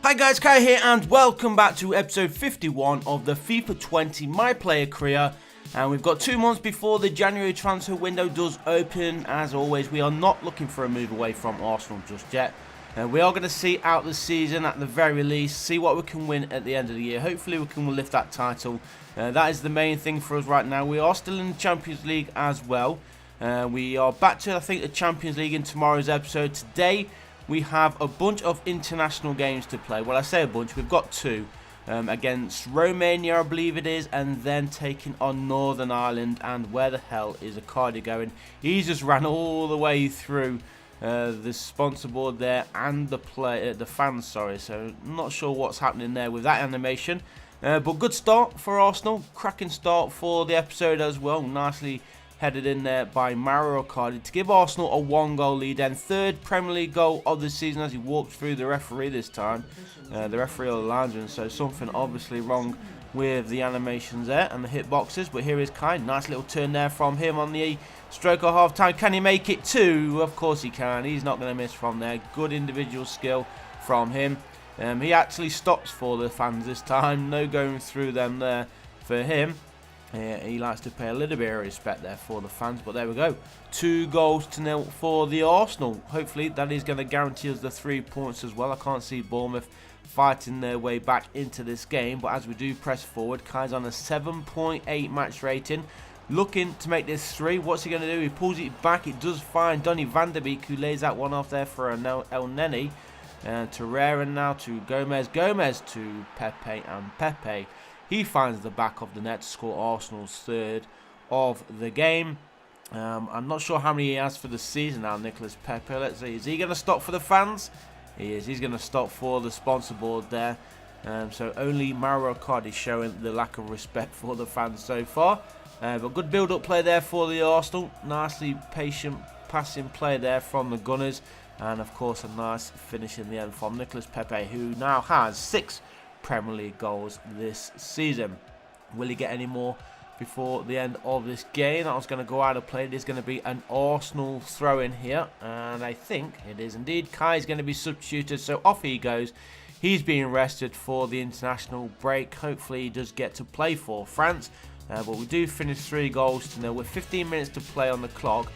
Hi guys, Kai here and welcome back to episode 51 of the FIFA 20 My Player Career. And we've got 2 months before the January transfer window does open. As always, we are not looking for a move away from Arsenal just yet. We are going to see out the season at the very least, see what we can win at the end of the year. Hopefully we can lift that title. That is the main thing for us right now. We are still in the Champions League as well. We are back to, I think, the Champions League in tomorrow's episode. Today we have a bunch of international games to play. Well, I say a bunch, we've got 2. Against Romania, I believe it is, and then taking on Northern Ireland. And where the hell is Icardi going? He's just ran all the way through the sponsor board there and the fans, sorry. So not sure what's happening there with that animation. But good start for Arsenal. Cracking start for the episode as well. Nicely headed in there by Mauro Icardi to give Arsenal a 1-goal lead and 3rd Premier League goal of the season as he walked through the referee this time. The referee or the linesman, so something obviously wrong with the animations there and the hitboxes. But here is Kai, nice little turn there from him on the stroke of half time. Can he make it 2? Of course he can. He's not going to miss from there. Good individual skill from him. He actually stops for the fans this time. No going through them there for him. He likes to pay a little bit of respect there for the fans, but there we go. 2-0 for the Arsenal. Hopefully that is going to guarantee us the 3 points as well. I can't see Bournemouth fighting their way back into this game, but as we do press forward, Kai's on a 7.8 match rating. Looking to make this 3. What's he going to do? He pulls it back. It does find Donny van der Beek, who lays that one off there for El Neni. Torreira now to Gomez. Gomez to Pepe, and Pepe, he finds the back of the net to score Arsenal's 3rd of the game. I'm not sure how many he has for the season now, Nicolas Pepe. Let's see. Is he going to stop for the fans? He is. He's going to stop for the sponsor board there. So only Mauro Icardi showing the lack of respect for the fans so far. But good build-up play there for the Arsenal. Nicely patient passing play there from the Gunners. And of course a nice finish in the end from Nicolas Pepe, who now has 6 Premier League goals this season. Will he get any more before the end of this game? That was going to go out of play. It is going to be an Arsenal throw in here, and I think it is indeed. Kai is going to be substituted, so off he goes. He's being rested for the international break. Hopefully he does get to play for France, but we do finish 3-0 with 15 minutes to play on the clock.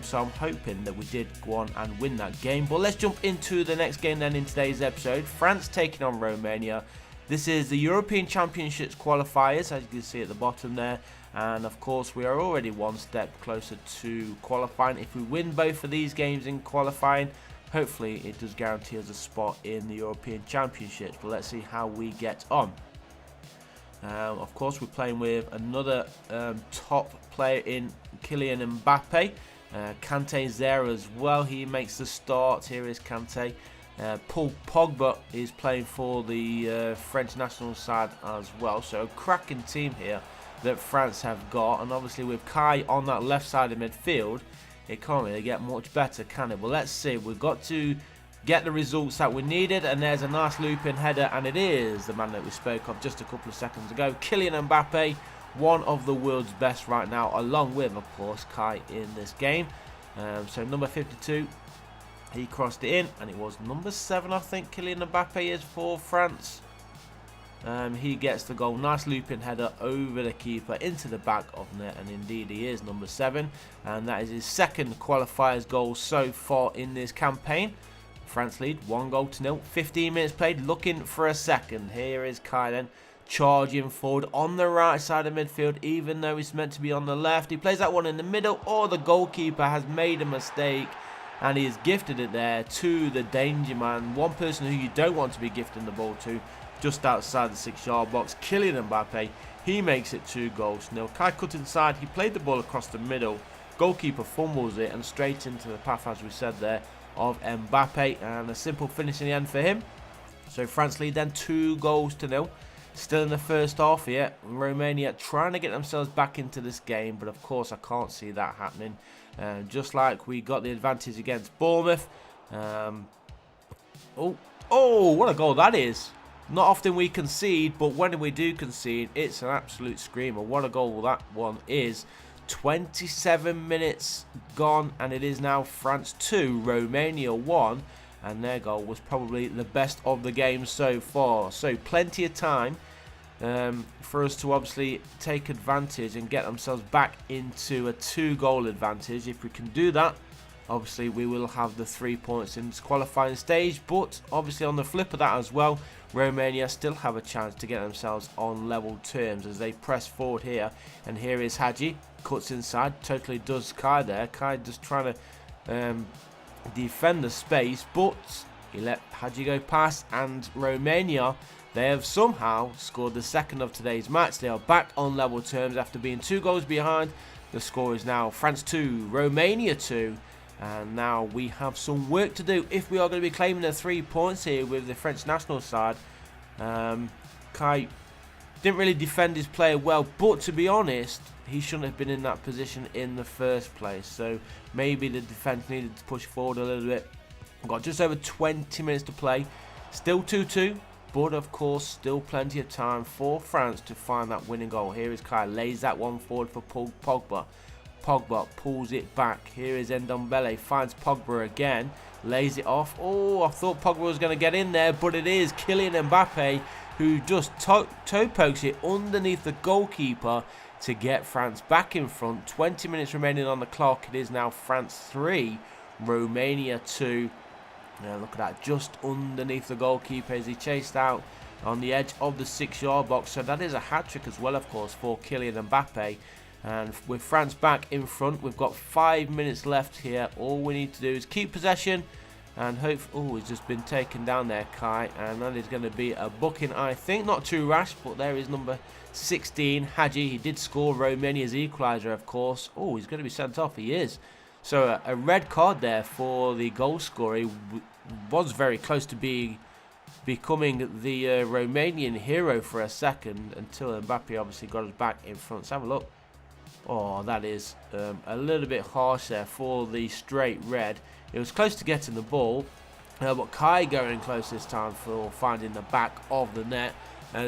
So I'm hoping that we did go on and win that game. But let's jump into the next game then in today's episode. France taking on Romania. This is the European Championships qualifiers, as you can see at the bottom there. And of course we are already 1 step closer to qualifying. If we win both of these games in qualifying, hopefully it does guarantee us a spot in the European Championships. But let's see how we get on. Of course we're playing with another top player in Kylian Mbappe. Kante's there as well. He makes the start. Here is Kante. Paul Pogba is playing for the French national side as well. So a cracking team here that France have got. And obviously with Kai on that left side of midfield, it can't really get much better, can it? Well, let's see. We've got to get the results that we needed. And there's a nice loop-in header. And it is the man that we spoke of just a couple of seconds ago. Kylian Mbappe. One of the world's best right now, along with, of course, Kai in this game. So number 52, he crossed it in, and it was number 7, I think, Kylian Mbappe is for France. He gets the goal. Nice looping header over the keeper into the back of net, and indeed he is number 7. And that is his 2nd qualifiers goal so far in this campaign. France lead 1-0. 15 minutes played, looking for a second. Here is Kai then, charging forward on the right side of midfield, even though he's meant to be on the left. He plays that one in the middle, or the goalkeeper has made a mistake, and he has gifted it there to the danger man. One person who you don't want to be gifting the ball to, just outside the 6-yard box, Kylian Mbappe. He makes it 2-0. Kai cut inside, he played the ball across the middle. Goalkeeper fumbles it, and straight into the path, as we said there, of Mbappe, and a simple finish in the end for him. So France lead then 2-0. Still in the first half here. Romania trying to get themselves back into this game, but of course I can't see that happening. Just like we got the advantage against Bournemouth. Oh, what a goal that is. Not often we concede, but when we do concede, it's an absolute screamer. What a goal that one is. 27 minutes gone, and it is now France 2, Romania 1. and their goal was probably the best of the game so far. So plenty of time for us to obviously take advantage and get themselves back into a 2-goal advantage. If we can do that, obviously we will have the 3 points in this qualifying stage. But obviously on the flip of that as well, Romania still have a chance to get themselves on level terms as they press forward here. And here is Hadji, cuts inside, totally does Kai there. Kai just trying to defend the space, but he let Hadji go past, and Romania, they have somehow scored the second of today's match. They are back on level terms after being 2 goals behind. The score is now France 2, Romania 2. And now we have some work to do if we are going to be claiming the 3 points here with the French national side. Kai didn't really defend his player well, but to be honest, he shouldn't have been in that position in the first place. So maybe the defence needed to push forward a little bit. We've got just over 20 minutes to play. Still 2-2, but of course still plenty of time for France to find that winning goal. Here is Kai, lays that one forward for Pogba. Pogba pulls it back. Here is Ndombele, finds Pogba again, lays it off. Oh, I thought Pogba was going to get in there, but it is Kylian Mbappe who just toe pokes it underneath the goalkeeper to get France back in front. 20 minutes remaining on the clock. It is now France 3, Romania 2. Now look at that, just underneath the goalkeeper as he chased out on the edge of the 6-yard box. So that is a hat-trick as well, of course, for Kylian Mbappe. And with France back in front, we've got 5 minutes left here. All we need to do is keep possession and hope. Oh, he's just been taken down there, Kai, and that is going to be a booking, I think. Not too rash, but there is number 16, Hadji. He did score Romania's equaliser, of course. Oh, he's going to be sent off. He is. So a red card there for the goal scorer. He was very close to becoming the Romanian hero for a second until Mbappe obviously got us back in front. Let's have a look. Oh, that is a little bit harsh there for the straight red. It was close to getting the ball, but Kai going close this time for finding the back of the net.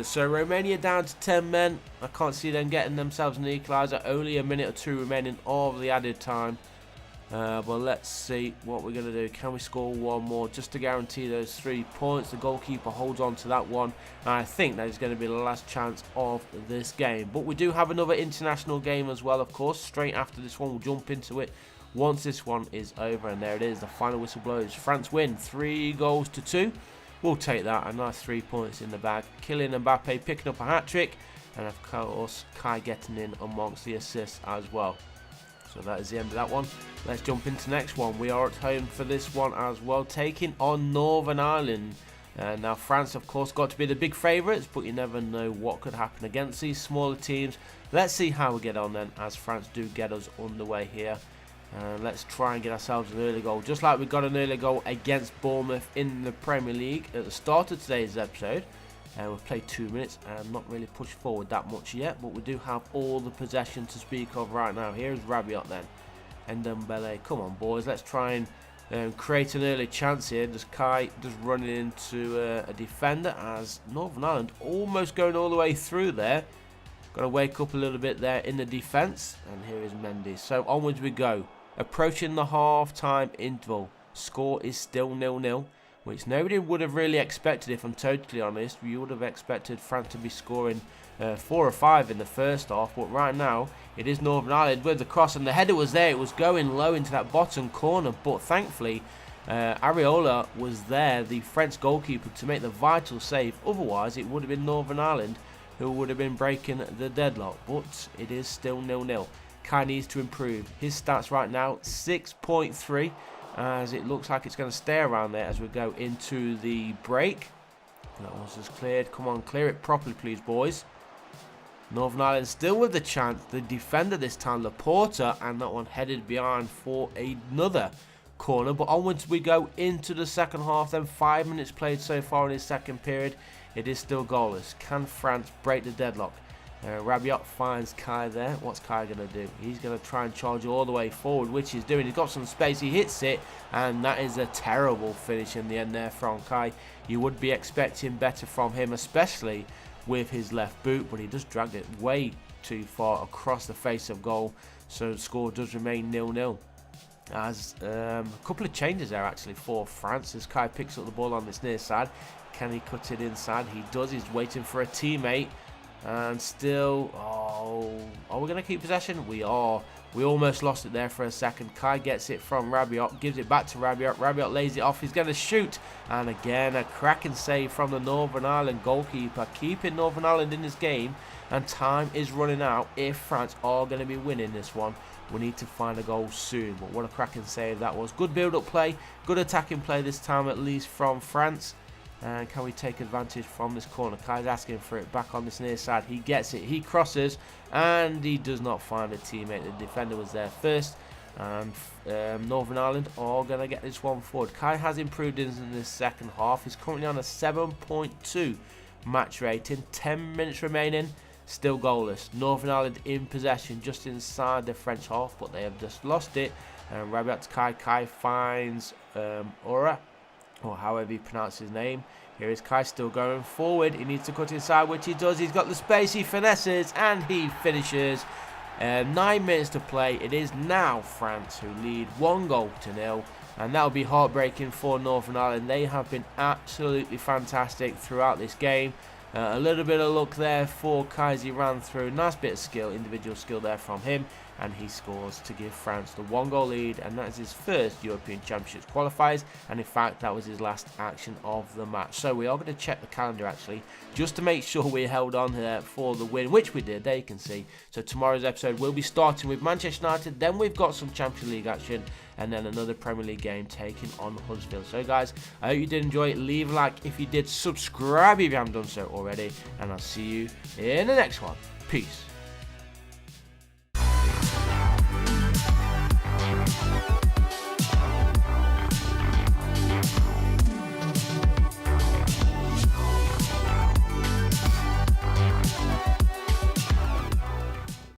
So Romania down to 10 men. I can't see them getting themselves an equaliser. Only a minute or 2 remaining of the added time. But let's see what we're going to do. Can we score one more just to guarantee those 3 points? The goalkeeper holds on to that one. And I think that is going to be the last chance of this game. But we do have another international game as well, of course. Straight after this one, we'll jump into it once this one is over. And there it is. The final whistle blows. France win 3-2. We'll take that. A nice 3 points in the bag. Kylian Mbappe picking up a hat-trick. And of course, Kai getting in amongst the assists as well. So that is the end of that one. Let's jump into the next one. We are at home for this one as well, taking on Northern Ireland. Now France, of course, got to be the big favourites, but you never know what could happen against these smaller teams. Let's see how we get on then, as France do get us underway here. Let's try and get ourselves an early goal, just like we got an early goal against Bournemouth in the Premier League at the start of today's episode. We've played 2 minutes and not really pushed forward that much yet, but we do have all the possession to speak of right now. Here's Rabiot then. Ndombele, come on boys, let's try and create an early chance here. Just Kai just running into a defender as Northern Ireland almost going all the way through there. Got to wake up a little bit there in the defence. And here is Mendy. So onwards we go. Approaching the half-time interval. Score is still 0-0. Which nobody would have really expected, if I'm totally honest. You would have expected France to be scoring 4 or 5 in the first half, but right now it is Northern Ireland with the cross, and the header was there. It was going low into that bottom corner, but thankfully Areola was there, the French goalkeeper, to make the vital save. Otherwise it would have been Northern Ireland who would have been breaking the deadlock, but it is still 0-0. Kai needs to improve his stats right now. 6.3. As it looks like it's going to stay around there as we go into the break. That was just cleared. Come on, clear it properly, please, boys. Northern Ireland still with the chance. The defender this time, Laporta, and that one headed behind for another corner. But onwards we go into the second half. Then 5 minutes played so far in this second period. It is still goalless. Can France break the deadlock? Rabiot finds Kai there. What's Kai going to do? He's going to try and charge all the way forward, which he's doing. He's got some space. He hits it, and that is a terrible finish in the end there from Kai. You would be expecting better from him, especially with his left boot, but he just dragged it way too far across the face of goal. So the score does remain 0-0. as a couple of changes there actually for France as Kai picks up the ball on this near side. Can he cut it inside? He does. He's waiting for a teammate. And still, are we going to keep possession? We are. We almost lost it there for a second. Kai gets it from Rabiot, gives it back to Rabiot. Rabiot lays it off. He's going to shoot. And again, a cracking save from the Northern Ireland goalkeeper, keeping Northern Ireland in this game. And time is running out if France are going to be winning this one. We need to find a goal soon. But what a cracking save that was. Good build-up play. Good attacking play this time, at least from France. And can we take advantage from this corner? Kai's asking for it back on this near side. He gets it. He crosses. And he does not find a teammate. The defender was there first. And Northern Ireland are going to get this one forward. Kai has improved in this second half. He's currently on a 7.2 match rating. 10 minutes remaining. Still goalless. Northern Ireland in possession just inside the French half. But they have just lost it. And Rabiot to Kai. Kai finds Soara, or however you pronounce his name. Here is Kai still going forward. He needs to cut inside, which he does. He's got the space. He finesses and he finishes. 9 minutes to play. It is now France who lead 1-0. And that will be heartbreaking for Northern Ireland. They have been absolutely fantastic throughout this game. A little bit of luck there for Kai as he ran through. Nice bit of skill, individual skill there from him. And he scores to give France the 1-goal lead. And that is his first European Championships qualifiers. And in fact, that was his last action of the match. So we are going to check the calendar actually, just to make sure we held on here for the win, which we did, there you can see. So tomorrow's episode will be starting with Manchester United. Then we've got some Champions League action. And then another Premier League game taking on Huddersfield. So guys, I hope you did enjoy it. Leave a like if you did. Subscribe if you haven't done so already. And I'll see you in the next one. Peace.